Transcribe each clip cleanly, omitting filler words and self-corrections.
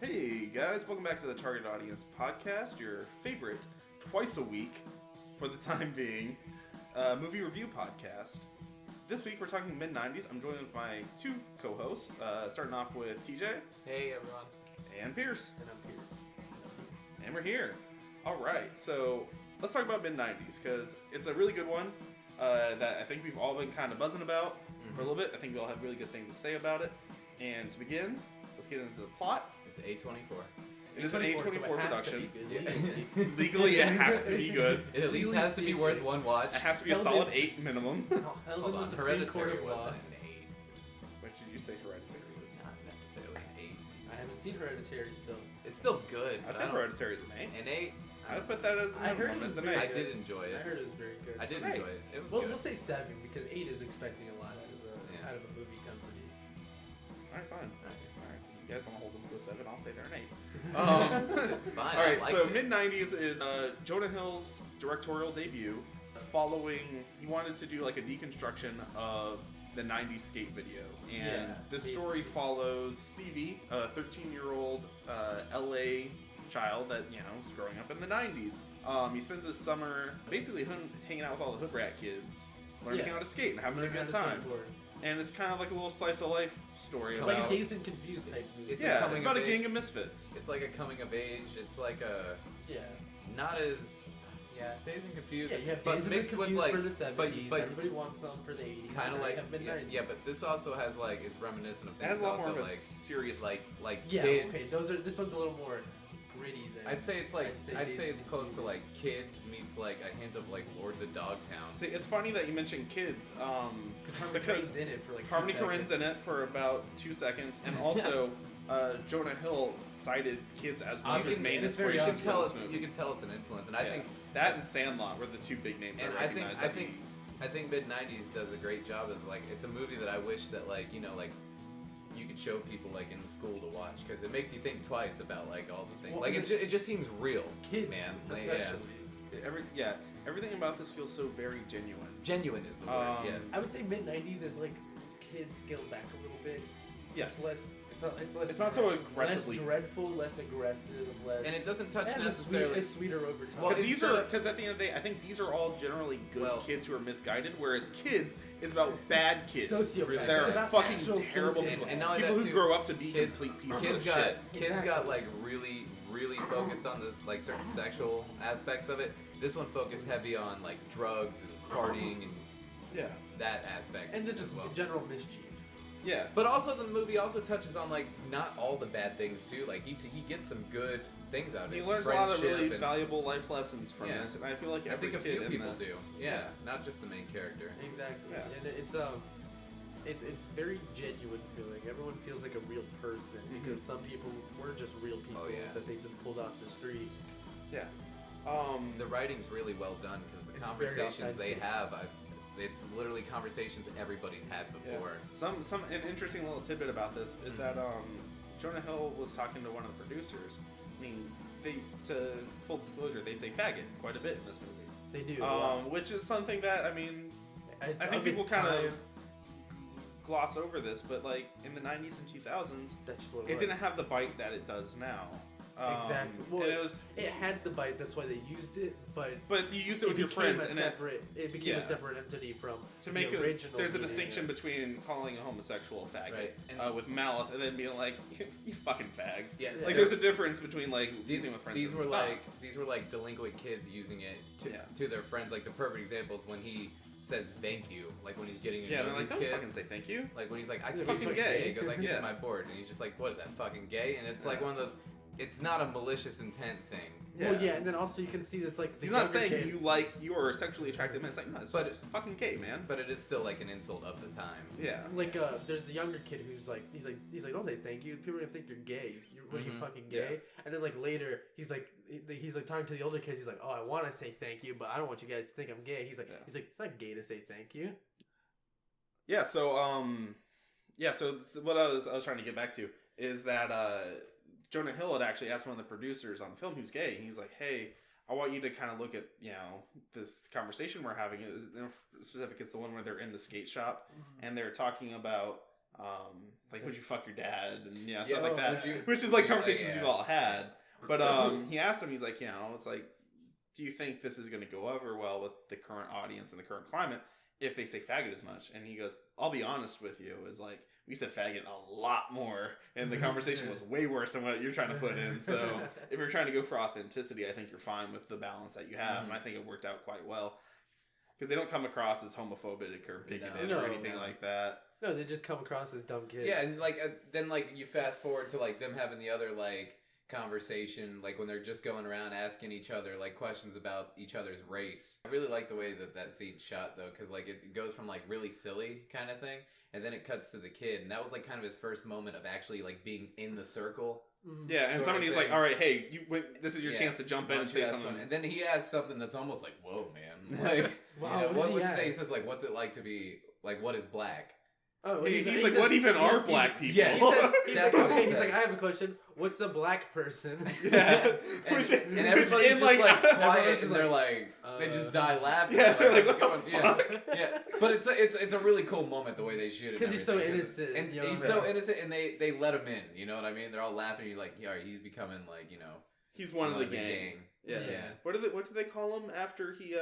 Hey guys, welcome back to the Target Audience Podcast, your favorite twice a week, for the time being, movie review podcast. This week we're talking Mid90s. I'm joined with my two co-hosts, starting off with TJ. Hey everyone. And Pierce. And I'm Pierce. And we're here. Alright, so let's talk about Mid90s, because it's a really good one that I think we've all been kind of buzzing about for a little bit. I think we all have really good things to say about it. And to begin, let's get into the plot. It's A24. It is an A24 so production. Yeah. Legally, it has to be good. It at least has to be worth one watch. It has to be a Held solid in- 8 minimum. Held Hold in the on, Supreme Court Hereditary of was Law. an 8. What did you say Hereditary was? Not necessarily an 8. I haven't seen Hereditary still. It's still good. I but think don't- Hereditary is an 8. An 8? I put that as a I heard minimum. it was As an very 8. I good. did enjoy I it. heard it was very good. I did Hey. enjoy it. It was Well, good. we'll say 7 because 8 is expecting a lot out of a movie company. Alright, fine. Alright. You guys want to hold them to a 7? I'll say they're an 8. It's fine. Alright, I liked so it. Mid90s is Jonah Hill's directorial debut following, he wanted to do like a deconstruction of the 90s skate video. And Yeah, this story basically. follows Stevie, a 13-year-old LA child that, is growing up in the 90s. He spends his summer basically hanging out with all the hood rat kids, learning Yeah. how to skate and having a Learn how good to time. skateboard. And it's kind of like a little slice of life story Like about... Like a Dazed and Confused type movie. It's a yeah, coming it's about of a gang age. of misfits. It's like a coming of age. It's like a Yeah. not as Dazed and Confused. Yeah, you have but Dazed and mixed with Confused like for the 70s. but Everybody wants some for the 80s. kind of and like have mid-90s. yeah, but this also has like it's reminiscent of It has things a lot more also of a like serious... like Yeah, kids. okay. This one's a little more gritty than. I'd say it's like I'd Dazed say and it's close to Confused. like kids meets like a hint of like Lords of Dogtown. See, it's funny that you mentioned kids, Harmony Korine's in it for like 2 Harmony seconds. Korine's in it for about 2 seconds, and also Jonah Hill cited kids as one of his Obviously, main and it's very You can inspirations tell for it's this movie. you can tell it's an influence, and Yeah. I think that and Sandlot were the two big names and I I think recognized. I think Mid90s does a great job as like it's a movie that I wish that like like you could show people like in school to watch because it makes you think twice about like all the things Well, like it just seems real, Kids, man. Like, especially. Everything about this feels so very genuine. Genuine is the word. Yes. I would say mid-90s is like kids scaled back a little bit. Yes. It's less. It's not so aggressively- Less dreadful, less aggressive, less. And it doesn't touch it has necessarily. a sweeter overtone. Well, Because instead of- at the end of the day, I think these are all generally good Well- kids who are misguided, whereas kids is about bad kids. Sociopaths. Really They're It's about fucking actual terrible sociopaths. people. And not only People that, who too, grow up to be kids complete pieces kids of got shit. kids got like really focused on the like certain sexual aspects of it. This one focused heavy on like drugs and partying and Yeah. that aspect and then as just well. general mischief. Yeah. But also the movie also touches on like not all the bad things too. Like he gets some good things out of He it. learns a lot of Friendship really and- valuable life lessons from Yeah. this, and I feel like I every think a kid few in people this, do. Yeah, not just the main character. Exactly. Yeah. And it's very genuine feeling. Everyone feels like a real person because some people were just real people Oh, yeah. that they just pulled off the street. Yeah. The writing's really well done because the It's conversations very they have, it's literally conversations everybody's had before. An interesting little tidbit about this is that Jonah Hill was talking to one of the producers. I mean, to full disclosure, they say faggot quite a bit in this movie. They do. a lot. Which is something that I It's think of people its kind time. of gloss over this, but like in the 90s and 2000s, That's what it was. didn't have the bite that it does now. Exactly. Well, and it had the bite. That's why they used it. But you use it it with your became friends, a and separate. It became yeah. a separate entity from to make the it, original. there's a meaning distinction of- between calling a homosexual a faggot Right, and- with malice, and then being like, you fucking fags. Yeah, Like there's a difference between like using with friends. These and were not. these were like delinquent kids using it Yeah. to their friends. Like the perfect example is when he says thank you, like when he's getting to Yeah, know they're like, these don't kids. fucking say thank you. Like when he's like, I You're can't be fucking fucking gay. gay. He goes, I get Yeah. my board, and he's just like, what is that, fucking gay? And it's like Yeah. one of those. It's not a malicious intent thing. Well, yeah, and then also you can see that's like the He's not younger saying kid- you are sexually attracted men. It's like, no, it's But just fucking gay, man. But it is still like an insult of the time. Yeah. Like there's the younger kid who's like he's like don't say thank you. People are gonna think you're gay. What are you fucking gay? And then like later he's like talking to the older kids. He's like, oh, I want to say thank you, but I don't want you guys to think I'm gay. He's like it's not gay to say thank you. Yeah. So so what I was trying to get back to is that Jonah Hill had actually asked one of the producers on the film who's gay, and he's like, hey, I want you to kind of look at, this conversation we're having. In specific, it's the one where they're in the skate shop and they're talking about Like, would you fuck your dad? And, Yeah, stuff like that. would you- Which is, like, yeah, conversations yeah. we've all had. But he asked him, he's like, it's like, do you think this is going to go over well with the current audience and the current climate if they say faggot as much? And he goes, I'll be honest with you, is like, we said faggot a lot more, and the conversation was way worse than what you're trying to put in. So if you're trying to go for authenticity, I think you're fine with the balance that you have, and I think it worked out quite well. Because they don't come across as homophobic or bigoted or anything like that. No, they just come across as dumb kids. Yeah, and like then like you fast forward to like them having the other like conversation, like when they're just going around asking each other like questions about each other's race. I really like the way that scene's shot though, because like it goes from like really silly kind of thing, and then it cuts to the kid, and that was like kind of his first moment of actually like being in the circle. Yeah, and somebody's like, all right, hey, this is your chance to jump in and say something. And then he asks something that's almost like, whoa, man. Like, wow, what was he say? He says like, what's it like to be, like, what is black? Oh, he's like, what even are black people? Yeah, he's like, I have a question. What's a black person? Yeah. and everybody's just like quiet, and they're like, they just die laughing. Yeah, like, what the fuck? Yeah. But it's a really cool moment the way they shoot it. Because he's so innocent. And he's so innocent, and they let him in. You know what I mean? They're all laughing. He's like, yeah, he's becoming like, he's one of the gang. Yeah. What do they call him after he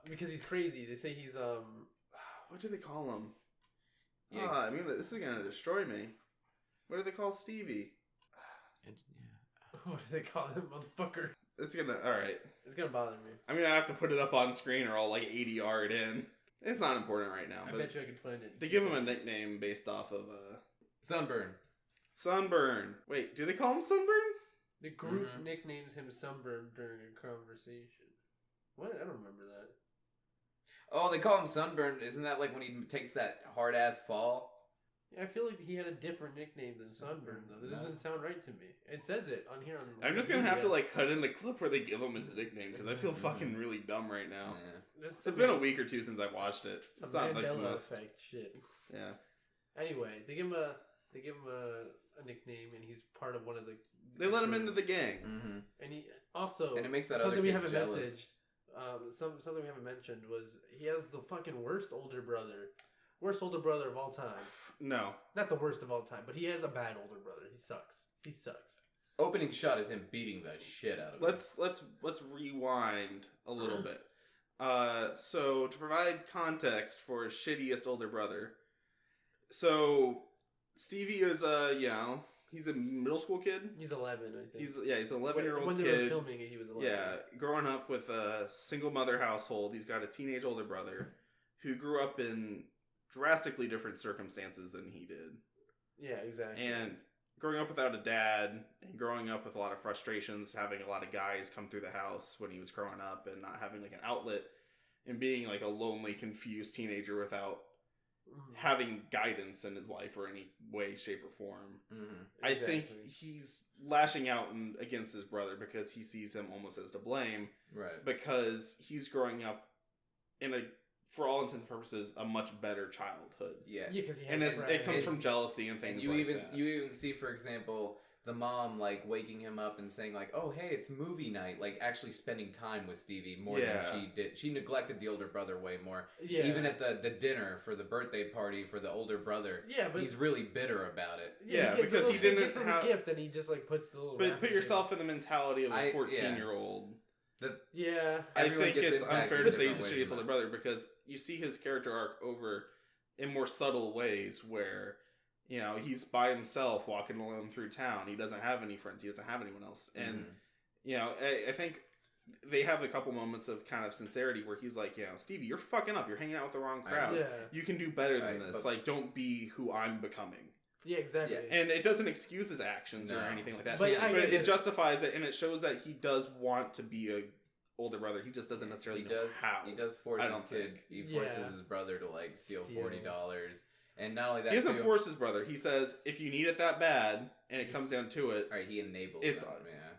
because he's crazy. They say he's what do they call him? Yeah. I mean, this is gonna destroy me. What do they call Stevie? What do they call him, motherfucker? It's alright. It's gonna bother me. I mean, I have to put it up on screen or I'll like 80 yard in. It's not important right now. I bet you I could find it. They give him a nickname based off of Sunburn. Sunburn. Wait, do they call him Sunburn? The group nicknames him Sunburn during a conversation. What? I don't remember that. Oh, they call him Sunburn. Isn't that like when he takes that hard ass fall? Yeah, I feel like he had a different nickname than Sunburn though. That doesn't sound right to me. It says it on here. I'm just gonna have to like cut in the clip where they give him his nickname because I feel fucking really dumb right now. Yeah. It's been a week or two since I watched it. Some it's not like the Mandela most. effect shit. Yeah. Anyway, they give him a nickname, and he's part of one of the. They let him into the gang. Mm-hmm. And he also and it makes that something other we kid haven't jealous. messaged. Something we haven't mentioned was he has the fucking worst older brother of all time. No, not the worst of all time, but he has a bad older brother. He sucks. Opening shot is him beating the shit out of him. Let's rewind a little bit. So to provide context for his shittiest older brother, so Stevie is he's a middle school kid. He's 11, I think. He's an 11-year-old kid. When they were filming it, he was 11. Yeah, growing up with a single mother household. He's got a teenage older brother who grew up in drastically different circumstances than he did. Yeah, exactly. And growing up without a dad and growing up with a lot of frustrations, having a lot of guys come through the house when he was growing up and not having like an outlet and being like a lonely, confused teenager without having guidance in his life or any way, shape, or form. Mm-hmm. I think he's lashing out against his brother because he sees him almost as to blame. Right. Because he's growing up in for all intents and purposes, a much better childhood. Yeah. Yeah, because he has it comes from jealousy and things and that. You even see, for example, the mom like waking him up and saying like, "Oh, hey, it's movie night." Like actually spending time with Stevie more than she did. She neglected the older brother way more. Yeah. Even at the dinner for the birthday party for the older brother. Yeah, but he's really bitter about it. Yeah, because he didn't gets him a gift and he just like puts the little. But put yourself in the mentality of a 14-year-old. I think it's unfair to say he's the shittiest older brother because you see his character arc over in more subtle ways where, he's by himself walking alone through town. He doesn't have any friends. He doesn't have anyone else. And, I think they have a couple moments of kind of sincerity where he's like, Stevie, you're fucking up. You're hanging out with the wrong crowd. Yeah. You can do better than this. Like, don't be who I'm becoming. Yeah, exactly. Yeah. And it doesn't excuse his actions or anything like that. But it justifies it, and it shows that he does want to be a older brother. He just doesn't necessarily know how. He does force his kid. He forces his brother to like steal $40, and not only that, he doesn't force his brother. He says, "If you need it that bad, and it comes down to it, all right." He enables.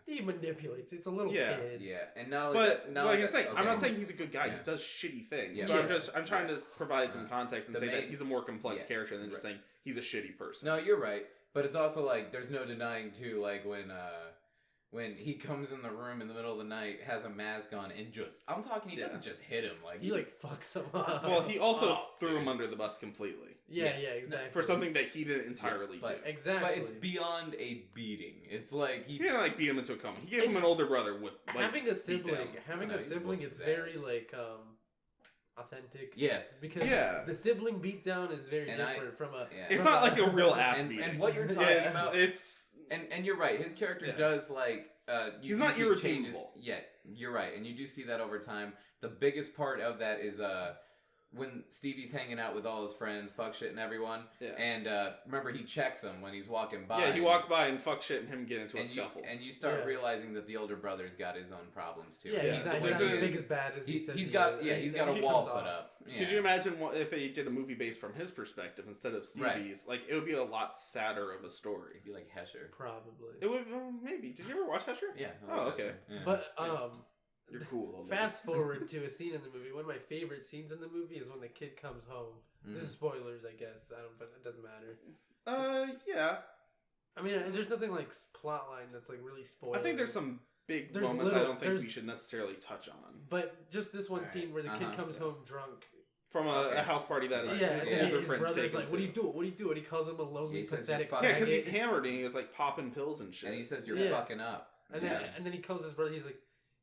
He manipulates. It's a little kid. Yeah, and not only I'm not saying he's a good guy. He does shitty things. Yeah. But I'm trying to provide some context and say that he's a more complex character than just saying he's a shitty person. No, you're right. But it's also like there's no denying too, like when he comes in the room in the middle of the night, has a mask on, and he doesn't just hit him, like he like fucks him up. Well, he also threw him under the bus completely. Yeah, exactly. For something that he didn't entirely do. Exactly. But it's beyond a beating. It's like he didn't like beat him into a coma. He gave him an older brother with like having a sibling. No, A he sibling whoops is his very ass. like authentic. Yes. Because the sibling beatdown is very different from a. Yeah. It's from not like a real ass beating. And what you're talking about, it's and you're right. His character does like he's not irredeemable. Yeah, you're right, and you do see that over time. The biggest part of that is when Stevie's hanging out with all his friends, fuck shit and everyone. Yeah. And remember, he checks him when he's walking by. Yeah, he walks by and fuck shit and him get into a scuffle. And you start realizing that the older brother's got his own problems too. Yeah, he's not as big as bad as he's got a wall put up. Yeah. Could you imagine if they did a movie based from his perspective instead of Stevie's? Like, it would be a lot sadder of a story. It'd be like Hesher. Probably. It would maybe. Did you ever watch Hesher? Yeah. Oh, okay. Yeah. But you're cool. Fast forward to a scene in the movie. One of my favorite scenes in the movie is when the kid comes home. This is spoilers, I guess. But it doesn't matter. Yeah. I mean, there's nothing like plot line that's like really spoiled. I think there's some big moments I don't think we should necessarily touch on. But just this one scene where the kid comes home drunk. From a house party that is his brother's like, what do you do? And he calls him a lonely, pathetic faggot. Yeah, because he's hammered and he was like popping pills and shit. And he says, you're fucking up. And then he calls his brother,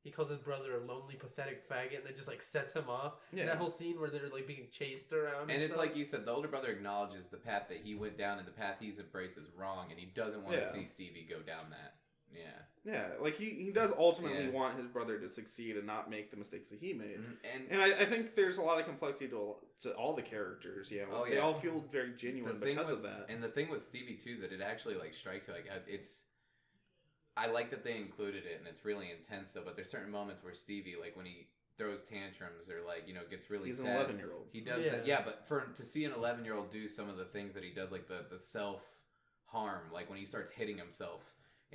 he calls his brother a lonely, pathetic faggot, and then just like sets him off. Yeah. And that whole scene where they're like being chased around. And it's like you said, the older brother acknowledges the path that he went down and the path he's embraced is wrong, and he doesn't want to see Stevie go down that. Yeah. Yeah, like he does ultimately want his brother to succeed and not make the mistakes that he made. And I think there's a lot of complexity to all the characters. Yeah, they all feel very genuine because of that. And the thing with Stevie too, that it actually like strikes you like I like that they included it, and it's really intense though. But there's certain moments where Stevie, like when he throws tantrums or like gets really sad. He's an 11-year-old. He does that. Yeah, but to see an 11-year-old do some of the things that he does, like the self harm, like when he starts hitting himself.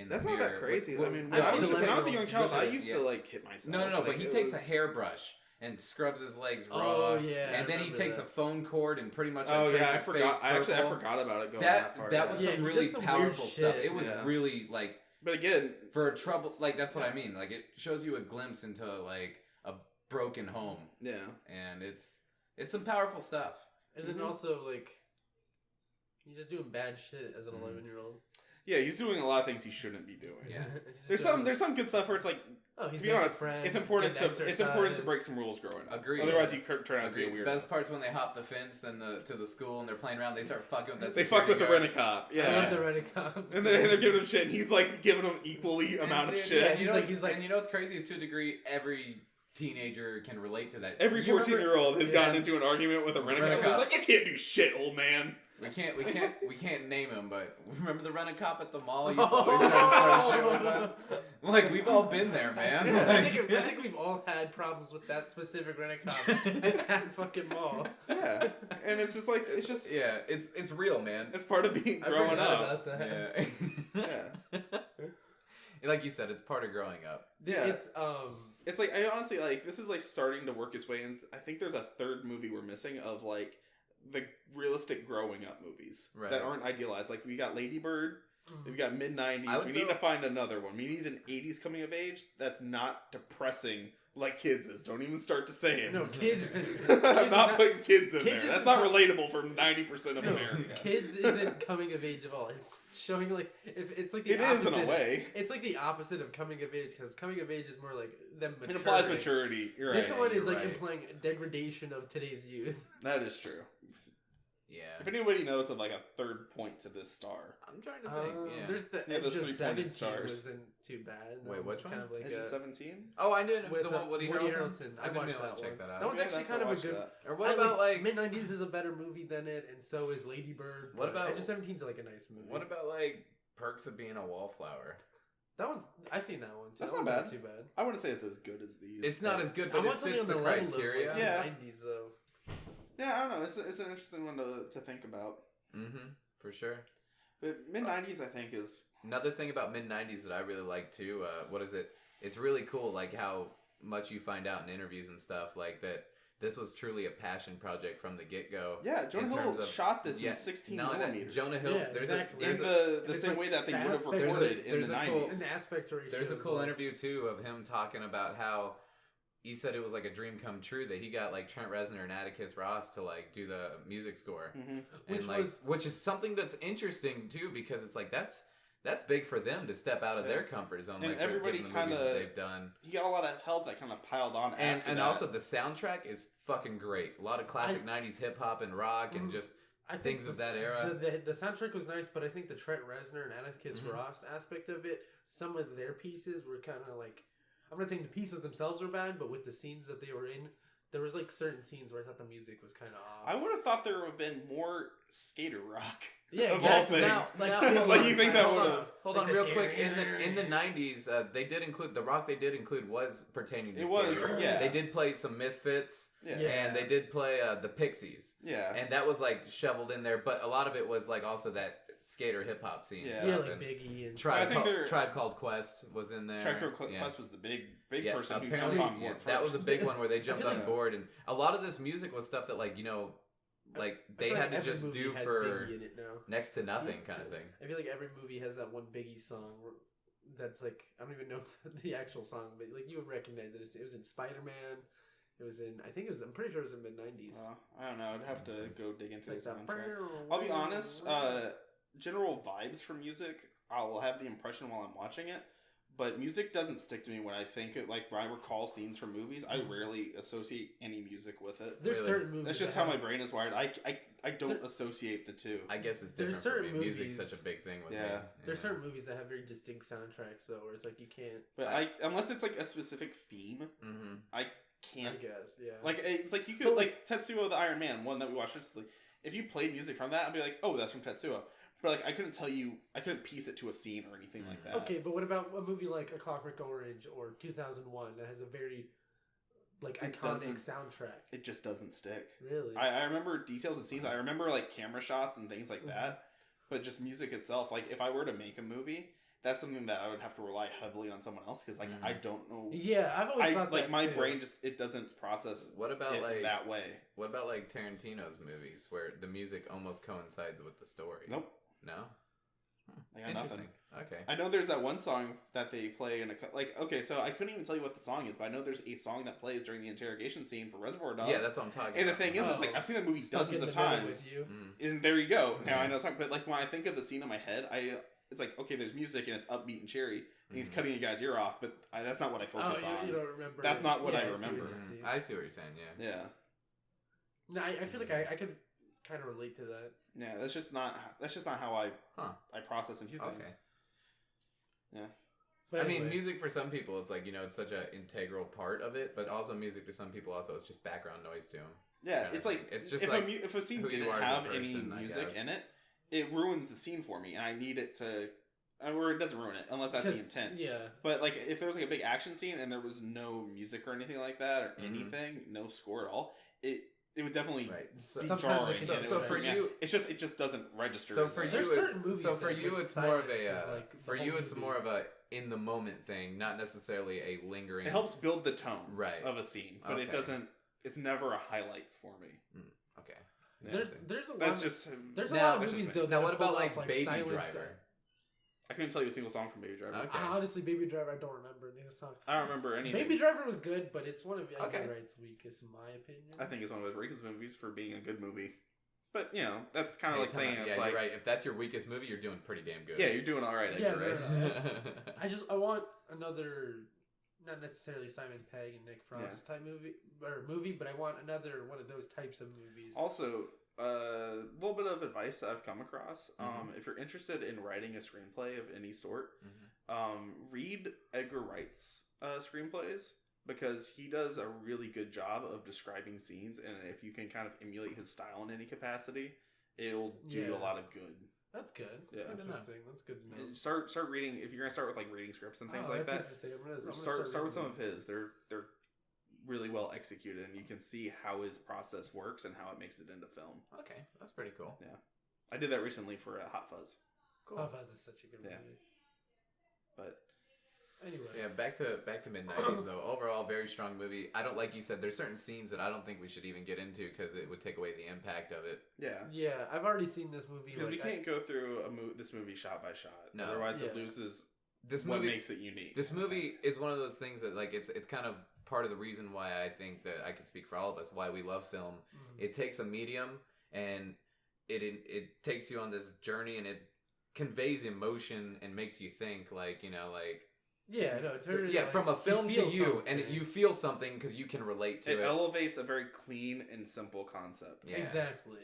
That's not that crazy. I mean, when I was a young child, I used to like hit myself. No, but he takes a hairbrush and scrubs his legs raw. Oh yeah. And then he takes a phone cord and pretty much turns his I forgot. face purple. I forgot about it going that far. That was some really powerful stuff. It was really like. But again, for trouble, like that's what I mean. Like it shows you a glimpse into like a broken home. Yeah. And it's some powerful stuff. And then also like he's just doing bad shit as an 11-year-old. Yeah, he's doing a lot of things he shouldn't be doing. Yeah. There's some good stuff where it's like, to be honest, it's important to break some rules growing up. Agreed. Otherwise, you turn out to be a weirdo. Best part's when they hop the fence and to the school and they're playing around. They start fucking with that. They fuck with the rent-a-cop. Yeah, I love the rent-a-cops. And they're giving him shit, and he's like giving them equally amount of shit. Yeah, he's like, and you know what's crazy is to a degree every teenager can relate to that. Every 14-year-old has gotten into an argument with a rent-a-cop. He's like, you can't do shit, old man. We can't name him, but remember the rent-a-cop at the mall? He always trying to start shit with us. Like we've all been there, man. Yeah. I think we've all had problems with that specific rent-a-cop at that fucking mall. Yeah, and it's just it's real, man. It's part of being growing up. About that. Yeah. Like you said, it's part of growing up. Yeah. It's like I honestly like this is like starting to work its way in. I think there's a third movie we're missing of like the realistic growing up movies that aren't idealized. Like we got Lady Bird, we've got Mid90s. We need to find another one. We need an 80s coming of age that's not depressing like Kids is. Don't even start to say it. No, Kids. I'm not putting Kids in there. That's not relatable for 90% of America. Kids isn't coming of age at all. It's showing like it's like the it opposite. It is in a way. It's like the opposite of coming of age because coming of age is more like them maturing. It implies maturity. You're right. This one is like implying degradation of today's youth. That is true. Yeah. If anybody knows of like a third point to this star, I'm trying to think. There's the Edge of 17 wasn't too bad. Wait, which one? Kind of like Edge of 17? Oh, I did. With the one Woody Harrelson. I watched that check that out. That one's actually kind of a good. Or what about like Mid90s is a better movie than it, and so is Lady Bird. What about Edge of 17 is like a nice movie. What about like Perks of Being a Wallflower? That one's I've seen that one too. That's not bad. Too bad. I wouldn't say it's as good as these. It's not as good, but it fits the criteria. Yeah. 90s though. Yeah, I don't know. It's an interesting one to think about. Mm-hmm. For sure. But Mid90s, I think, is another thing about Mid90s that I really like too. What is it? It's really cool, like how much you find out in interviews and stuff, like that. This was truly a passion project from the get-go. Yeah, Jonah Hill shot this in 16 millimeters. Jonah Hill, there's the same way that they would have recorded in the 90s. An aspect ratio. There's a cool interview too of him talking about how he said it was like a dream come true that he got like Trent Reznor and Atticus Ross to like do the music score, which is something that's interesting too, because it's like that's big for them to step out of their comfort zone, and like everybody given the movies that they've done. He got a lot of help that kind of piled on, and also the soundtrack is fucking great. A lot of classic '90s hip hop and rock and just things of that era. The soundtrack was nice, but I think the Trent Reznor and Atticus Ross aspect of it, some of their pieces were kind of like, I'm not saying the pieces themselves were bad, but with the scenes that they were in, there was like certain scenes where I thought the music was kind of off. I would have thought there would have been more skater rock. Yeah, of all things. Like you think that would have? Hold on, real quick. In the '90s, they did include the rock. They did include was pertaining to skater. Yeah. They did play some Misfits, and they did play the Pixies. Yeah, and that was like shoveled in there, but a lot of it was like also that skater hip hop scene. Yeah, like Biggie and Tribe Called Quest was in there. Tribe Called Quest was the big person who jumped on board. That was a big one where they jumped on board, and a lot of this music was stuff that like they had to just do for next to nothing kind of thing. I feel like every movie has that one Biggie song that's like, I don't even know the actual song, but like you would recognize it. It was in Spider-Man. It was in, I'm pretty sure it was in mid-90s. I don't know. I'd have to go dig into the soundtrack. I'll be honest, general vibes from music, I'll have the impression while I'm watching it, but music doesn't stick to me when I think it. Like when I recall scenes from movies, I rarely associate any music with it. There's certain movies. That's just how my brain is wired. I don't associate the two. I guess it's different for me. Music's such a big thing with me. There's certain movies that have very distinct soundtracks though, where it's like you can't. But unless it's like a specific theme, I can't. I guess, yeah. Like it's like you could like Tetsuo the Iron Man, one that we watched recently. If you played music from that, I'd be like, oh, that's from Tetsuo. But like I couldn't piece it to a scene or anything like that. Okay, but what about a movie like A Clockwork Orange or 2001 that has a very iconic soundtrack? It just doesn't stick. Really? I remember details and scenes. I remember like camera shots and things like that. But just music itself, like if I were to make a movie, that's something that I would have to rely heavily on someone else because like I don't know. Yeah, I've always thought like that my too. brain just it doesn't process. What about it that way? What about like Tarantino's movies where the music almost coincides with the story? Nope. No. Interesting. Nothing. Okay. I know there's that one song that they play in okay, so I couldn't even tell you what the song is, but I know there's a song that plays during the interrogation scene for Reservoir Dogs. Yeah, that's what I'm talking about. And the thing is, it's like I've seen that movie dozens of times. And there you go. Now I know the song, but like when I think of the scene in my head, it's like okay, there's music and it's upbeat and cheery, and he's cutting a guy's ear off, but that's not what I focus on. You don't remember. That's not what I remember. I see what you're saying. Yeah. No, I feel like I could kind of relate to that. Yeah, that's just not how I process and view things. Okay. Yeah. But I mean, music for some people, it's like, it's such an integral part of it, but also music to some people also it's just background noise to them. Yeah, it's like it's just if a scene didn't have any music in it, it ruins the scene for me, and I need it to, or it doesn't ruin it unless that's the intent. Yeah. But like if there was like a big action scene and there was no music or anything like that or anything, no score at all, it would definitely be jarring. So for you, it just doesn't register. So for you, it's more of a it's more of a in the moment thing, not necessarily a lingering. It helps build the tone of a scene, but it doesn't. It's never a highlight for me. Okay. Yeah. There's a lot of movies though. Now what about like Baby Silence Driver? I couldn't tell you a single song from Baby Driver. Okay. Honestly, Baby Driver, I don't remember any song. I don't remember anything. Baby Driver was good, but it's one of Edgar Wright's weakest, in my opinion. I think it's one of his weakest movies for being a good movie. But, that's kind of like saying it's like... You're right. If that's your weakest movie, you're doing pretty damn good. Yeah, you're doing all right, Edgar Wright. I want another, not necessarily Simon Pegg and Nick Frost type movie, but I want another one of those types of movies. Also... a little bit of advice I've come across. If you're interested in writing a screenplay of any sort, read Edgar Wright's screenplays because he does a really good job of describing scenes, and if you can kind of emulate his style in any capacity, it'll do you a lot of good. That's good. Yeah, interesting. That's good to know. Start reading if you're gonna start with like reading scripts and things like that. Interesting. I'm gonna start with some of his. They're really well executed, and you can see how his process works and how it makes it into film. Okay, that's pretty cool. Yeah, I did that recently for Hot Fuzz. Cool. Hot Fuzz is such a good movie. But anyway, back to Mid90s though. Overall, very strong movie. I don't like you said. There's certain scenes that I don't think we should even get into because it would take away the impact of it. Yeah. I've already seen this movie because we can't go through this movie shot by shot. No. Otherwise, it loses what makes it unique. This movie is one of those things that like it's kind of part of the reason why I think that I can speak for all of us why we love film. It takes a medium and it takes you on this journey and it conveys emotion and makes you think like yeah, no, it's very, from a film to you, something. and you feel something because you can relate to it. It elevates a very clean and simple concept. Yeah. Exactly.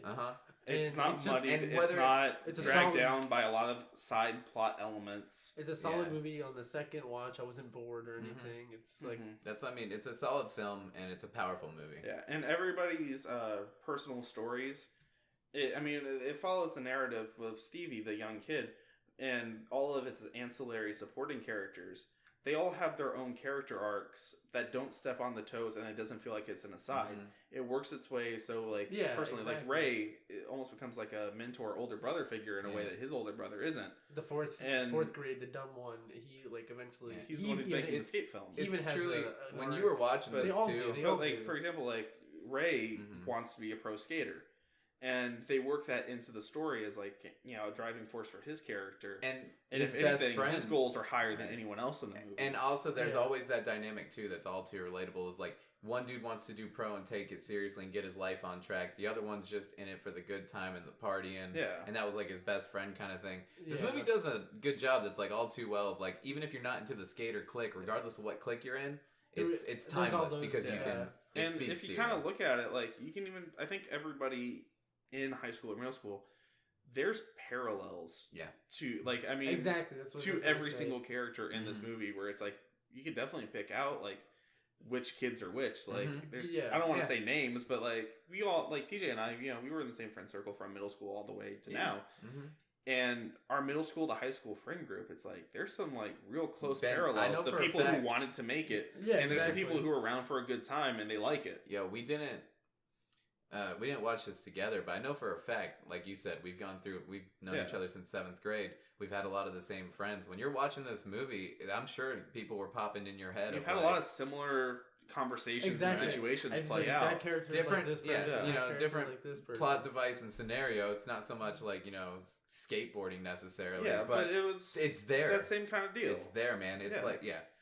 It's not muddied. It's a dragged solid, down by a lot of side plot elements. It's a solid movie on the second watch. I wasn't bored or anything. It's like that's what I mean. It's a solid film and it's a powerful movie. Yeah, and everybody's personal stories. It follows the narrative of Stevie, the young kid, and all of its ancillary supporting characters. They all have their own character arcs that don't step on the toes, and it doesn't feel like it's an aside. It works its way. So, personally, like Ray, it almost becomes like a mentor, older brother figure in a way that his older brother isn't. The fourth grade, the dumb one. He eventually he's the one who's making escape films. It's truly when you were watching this too. For example, Ray wants to be a pro skater. And they work that into the story as a driving force for his character. And his if best anything, friend. His goals are higher than anyone else in the movie. And also there's always that dynamic too that's all too relatable is like one dude wants to do pro and take it seriously and get his life on track. The other one's just in it for the good time and the partying. Yeah. And that was like his best friend kind of thing. This movie does a good job that's like all too well of like even if you're not into the skater clique, regardless of what clique you're in, it's timeless because you can and if you kind of look at it, you can even I think everybody in high school or middle school, there's parallels. To exactly that's what to every single character in this movie where it's like you can definitely pick out which kids are which. There's I don't want to say names, but we all TJ and I, we were in the same friend circle from middle school all the way to now. And our middle school to high school friend group, it's there's some real close parallels to people who wanted to make it. Yeah, and there's some people who are around for a good time and they like it. Yeah, we didn't watch this together, but I know for a fact, like you said, we've known each other since 7th grade. We've had a lot of the same friends. When you're watching this movie, I'm sure people were popping in your head. You've had a lot of similar conversations and situations play out. That character different, like this person, different like this person. plot device and scenario. It's not so much skateboarding necessarily. Yeah, but it's there. That same kind of deal. It's there, man. It's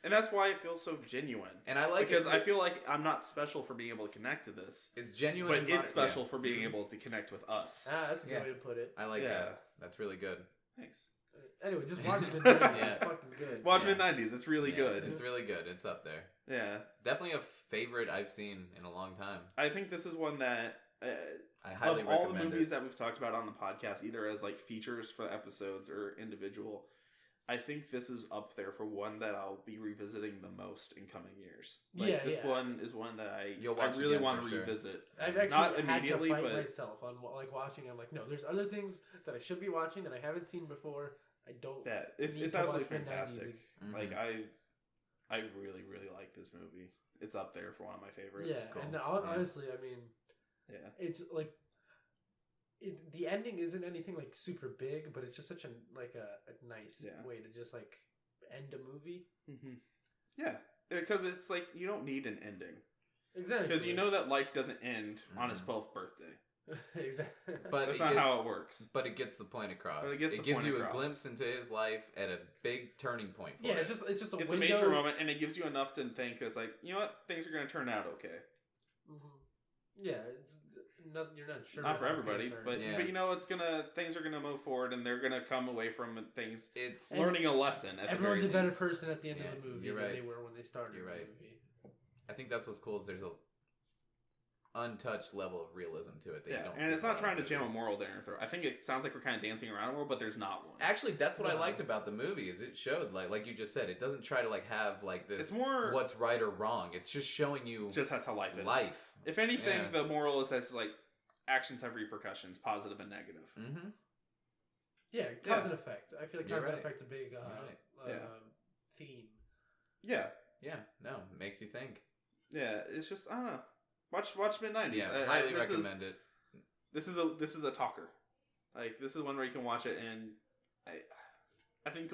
and that's why it feels so genuine. And I like because I feel like I'm not special for being able to connect to this. It's genuine, but it's special for being able to connect with us. That's a good way to put it. I like that. That's really good. Thanks. Anyway, just watch Mid90s. It's fucking good. Watch Mid90s. It's really good. It's really good. It's up there. Yeah. Definitely a favorite I've seen in a long time. I think this is one that I highly of recommend all the movies that we've talked about on the podcast, either as features for episodes or individual, I think this is up there for one that I'll be revisiting the most in coming years. This one is one that I really want to revisit. I've actually not immediately, had to fight but myself on watching. I'm like, no, there's other things that I should be watching that I haven't seen before. I don't. Yeah, it's absolutely fantastic. I really, really like this movie. It's up there for one of my favorites. Yeah, cool. And honestly, I mean, it's the ending isn't anything super big, but it's just such a nice way to just end a movie. Yeah, because it's you don't need an ending. Exactly. Because you know that life doesn't end on his 12th birthday. Exactly. But that's not how it works. But it gets the point across. It gives you a glimpse into his life at a big turning point for it's just a major moment, and it gives you enough to think it's you know what, things are going to turn out okay. Yeah, you're not sure. Not for everybody, but things are gonna move forward, and they're gonna come away from things. It's learning a lesson. Everyone's a better person at the end of the movie than right. they were when they started You're the right. movie. I think that's what's cool is there's a untouched level of realism to it that you don't see. And it's not trying to jam a moral down your throat. I think it sounds like we're kind of dancing around a world, but there's not one. Actually, that's what I liked about the movie is it showed like you just said, it doesn't try to have this. It's more what's right or wrong. It's just showing you. Just that's how life is. If anything, the moral is that actions have repercussions, positive and negative. Mm-hmm. Yeah, cause and effect. I feel like cause and effect's a big theme. Yeah. Yeah. No, it makes you think. Yeah, it's just I don't know. Watch Mid90s. Yeah, highly recommend it. This is a talker. This is one where you can watch it, and I think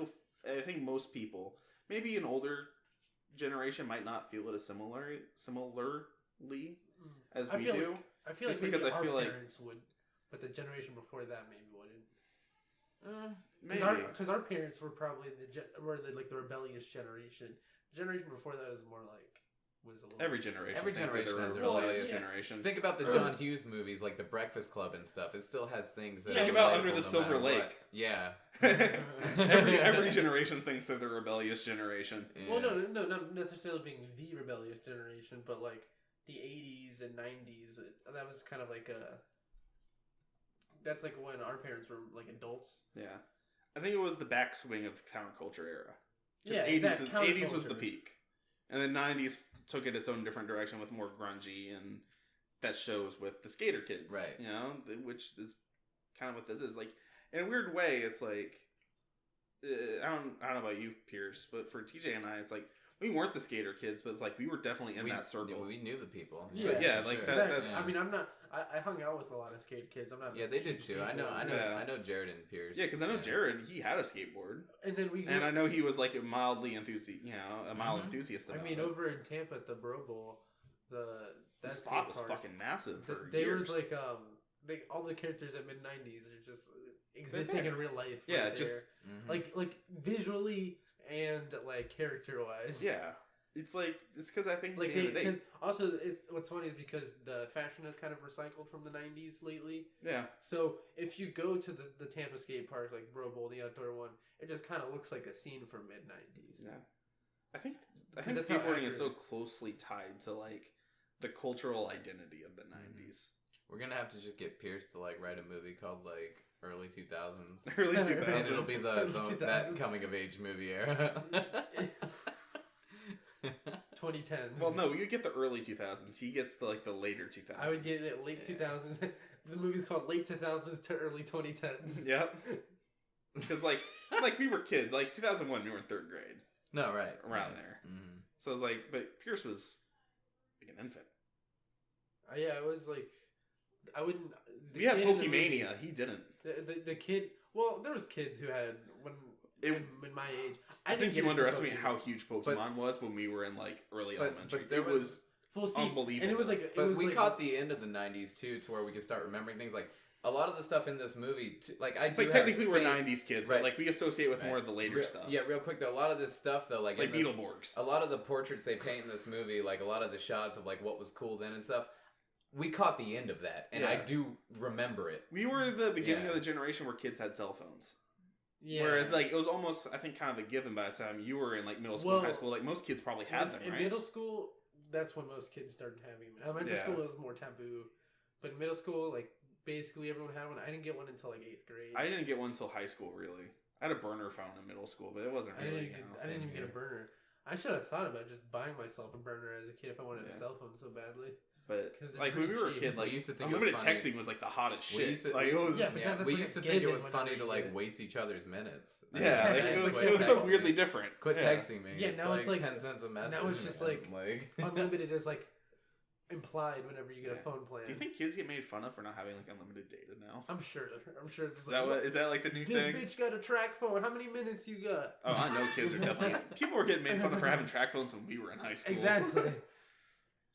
most people, maybe an older generation, might not feel it as similarly as we do. I feel just like because maybe I feel our parents would, but the generation before that maybe wouldn't. Maybe. Because our parents were probably the rebellious generation. The generation before that is more like was a little. Every generation has a rebellious rebellious generation. Think about the John Hughes movies, like The Breakfast Club and stuff. It still has things that. Think are about relatable Under the no Silver matter Lake. what. Yeah. every generation thinks they're the rebellious generation. Yeah. Well, no, not necessarily being the rebellious generation, but like the 80s and 90s. That was kind of like a. That's like when our parents were like adults. Yeah, I think it was the backswing of the counterculture era. Yeah, 80s was the peak, and then 90s took it its own different direction with more grungy, and that shows with the skater kids, right? You know, which is kind of what this is like. In a weird way, it's like I don't know about you, Pierce, but for TJ and I, it's like we weren't the skater kids, but it's like we were definitely in that circle. We knew the people. Yeah, but yeah, like sure. that. Exactly. That's. I mean, I'm not. I hung out with a lot of skate kids. I'm not. Yeah, they did too. I know Jared and Pierce. Yeah, because I know Jared. He had a skateboard, and then and I know he was like a mildly enthusiast. You know, a mild enthusiast. About it. Over in Tampa at the Bro Bowl, that spot was fucking massive. They was like all the characters at Mid90s are just existing in real life. Yeah, right just like visually and like character wise. Yeah. It's because I think like because also what's funny is because the fashion has kind of recycled from the 90s lately. Yeah. So if you go to the Tampa skate park, like Bro Bowl, the outdoor one, it just kind of looks like a scene from Mid90s. Yeah. I think skateboarding is so closely tied to like the cultural identity of the 90s. We're gonna have to just get Pierce to like write a movie called like early 2000s. Early 2000s. And it'll be that coming of age movie era. 2010s. Well, no, you get the early 2000s. He gets the later 2000s. I would get it late 2000s. The movie's called Late 2000s to Early 2010s. Yep. Because like we were kids. Like 2001, we were in 3rd grade. No, right. Around there. Mm-hmm. So it's like, but Pierce was like an infant. Yeah, I was like, I wouldn't. We had Pokemania. He didn't. The kid. Well, there was kids who had in my age. I think you underestimate how huge Pokemon was when we were in like early elementary. But it was unbelievable. And it was like, we caught the end of the 90s too, to where we could start remembering things like a lot of the stuff in this movie. It's like technically we're 90s kids, but like we associate with more of the later stuff. Yeah, real quick though, a lot of this stuff though, like Beetleborgs. A lot of the portraits they paint in this movie, like a lot of the shots of like what was cool then and stuff. We caught the end of that, and I do remember it. We were the beginning of the generation where kids had cell phones. Yeah. Whereas, like, it was almost, I think, kind of a given by the time you were in, like, middle school and high school. Like, most kids probably had them, right? In middle school, that's when most kids started having them. Elementary school was more taboo. But in middle school, like, basically everyone had one. I didn't get one until, like, 8th grade. I didn't get one until high school, really. I had a burner phone in middle school, but it wasn't really, I didn't even get a burner. I should have thought about just buying myself a burner as a kid if I wanted a cell phone so badly. But like when we were a kid, like we used to think unlimited texting was like the hottest shit. We used to think it was funny to like waste each other's minutes. Yeah, it was so weirdly different. Quit texting me. Yeah, now it's like 10 cents a message. Now it's just like unlimited is like implied whenever you get a phone plan. Do you think kids get made fun of for not having like unlimited data now? I'm sure. Is that like the new thing? This bitch got a track phone. How many minutes you got? Oh, I know kids are definitely. People were getting made fun of for having track phones when we were in high school. Exactly.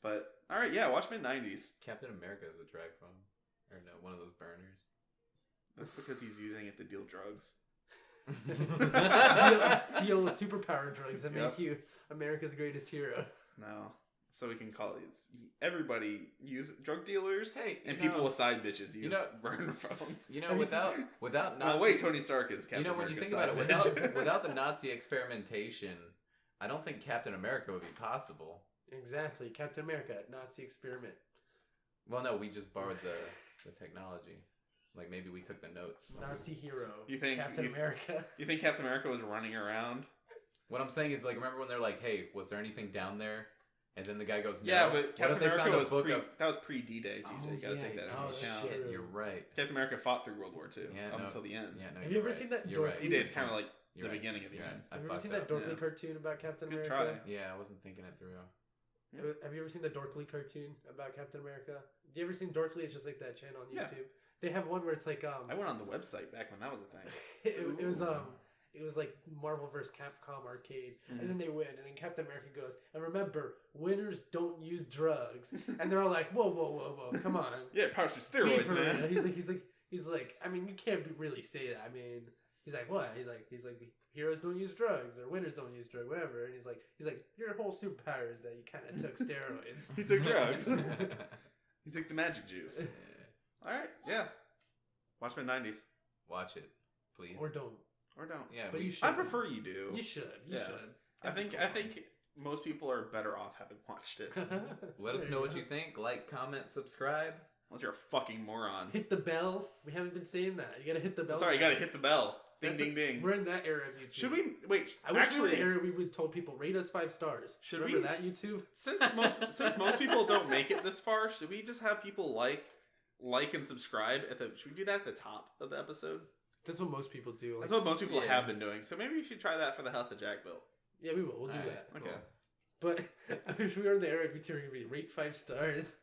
But all right, yeah, watch Mid90s. Captain America is a track phone, or no, one of those burners. That's because he's using it to deal drugs. deal with superpower drugs that make you America's greatest hero. No. So we can call it. Everybody use drug dealers and know, people with side bitches use burner phones. You know, without Nazi. Oh wait, Tony Stark is Captain America. When you think about it, without the Nazi experimentation, I don't think Captain America would be possible. Exactly, Captain America, Nazi experiment. Well, no, we just borrowed the technology. Like maybe we took the notes. Nazi hero. You think Captain America? You think Captain America was running around? What I'm saying is, like, remember when they're like, "Hey, was there anything down there?" And then the guy goes, "No." Yeah, but Captain America was that was pre TJ. D-Day. You gotta take that into account. Shit, you're right. Captain America fought through World War II until the end. Yeah, no, have you ever seen that? D-Day is kind of like the beginning of the end. Have you ever seen that Dorkly cartoon about Captain America? Try. Yeah, I wasn't thinking it through. Have you ever seen the Dorkly cartoon about Captain America? Have you ever seen Dorkly? It's just like that channel on YouTube. They have one where it's like I went on the website back when that was a thing. It was like Marvel vs. Capcom arcade, and then they win, and then Captain America goes, and remember, winners don't use drugs, and they're all like, whoa, come on, yeah, powers for steroids, man. He's he's like, I mean, you can't really say that. I mean, he's like, what? He's like, heroes don't use drugs or winners don't use drugs, whatever. And he's like, your whole superpower is that you kind of took steroids. He took drugs. He took the magic juice. All right, yeah. Watch Mid90s. Watch it, please. Or don't. Yeah, but you should. I prefer you do. You should. You should. I think most people are better off having watched it. Let us know what you think. Like, comment, subscribe. Unless you're a fucking moron. Hit the bell. We haven't been saying that. You gotta hit the bell. Sorry, you gotta hit the bell. Ding, ding, ding. We're in that era of YouTube. Should we wait? I wish we were in the era we would told people rate us 5 stars. Should Remember we? that YouTube? Since most people don't make it this far, should we just have people like and subscribe at the? Should we do that at the top of the episode? That's what most people do. That's what most people have been doing. So maybe we should try that for the house that Jack built. Yeah, we will. We'll do All right, that. Okay. But I wish we were in the era of YouTube where we rate 5 stars.